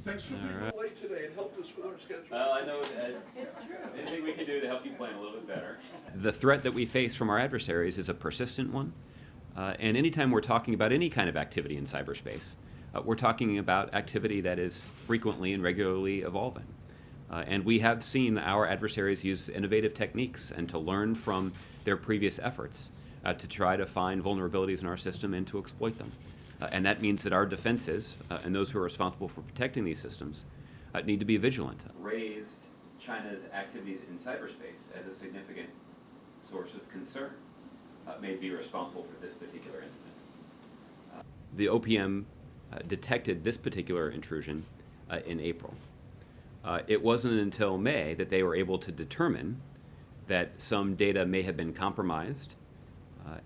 Thanks for being late today and helped us with our schedule. Well, I know it's true. Anything we can do to help you plan a little bit better. The threat that we face from our adversaries is a persistent one. And anytime we're talking about any kind of activity in cyberspace, we're talking about activity that is frequently and regularly evolving. And we have seen our adversaries use innovative techniques and to learn from their previous efforts to try to find vulnerabilities in our system and to exploit them. And that means that our defenses and those who are responsible for protecting these systems need to be vigilant. Raised China's activities in cyberspace as a significant source of concern, may be responsible for this particular incident. The OPM detected this particular intrusion in April. It wasn't until May that they were able to determine that some data may have been compromised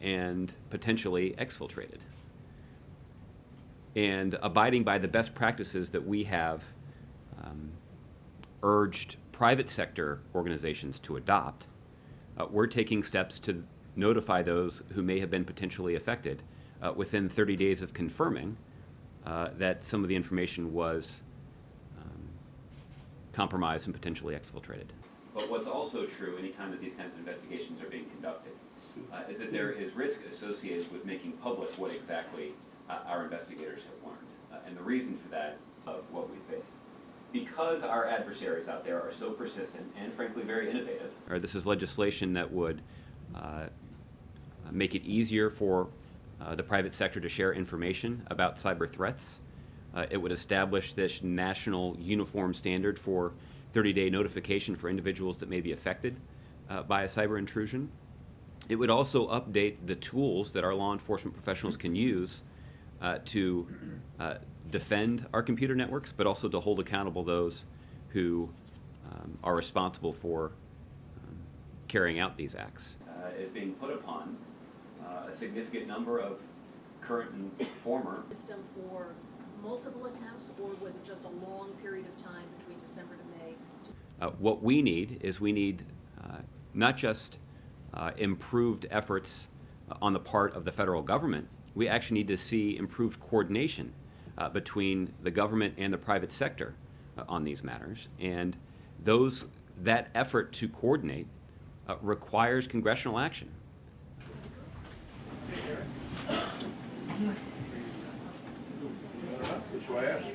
and potentially exfiltrated. And abiding by the best practices that we have urged private sector organizations to adopt, we're taking steps to notify those who may have been potentially affected within 30 days of confirming that some of the information was compromised and potentially exfiltrated. But what's also true anytime that these kinds of investigations are being conducted is that there is risk associated with making public what exactly our investigators have learned. And the reason for that of what we face. Because our adversaries out there are so persistent and frankly very innovative. This is legislation that would make it easier for the private sector to share information about cyber threats. It would establish this national uniform standard for 30-day notification for individuals that may be affected by a cyber intrusion. It would also update the tools that our law enforcement professionals can use to defend our computer networks, but also to hold accountable those who are responsible for carrying out these acts. Is being put upon a significant number of current and former. System for multiple attempts, or was it just a long period of time between December to May? What we need is not just improved efforts on the part of the federal government. We actually need to see improved coordination between the government and the private sector on these matters. And that effort to coordinate requires congressional action. That's why I asked.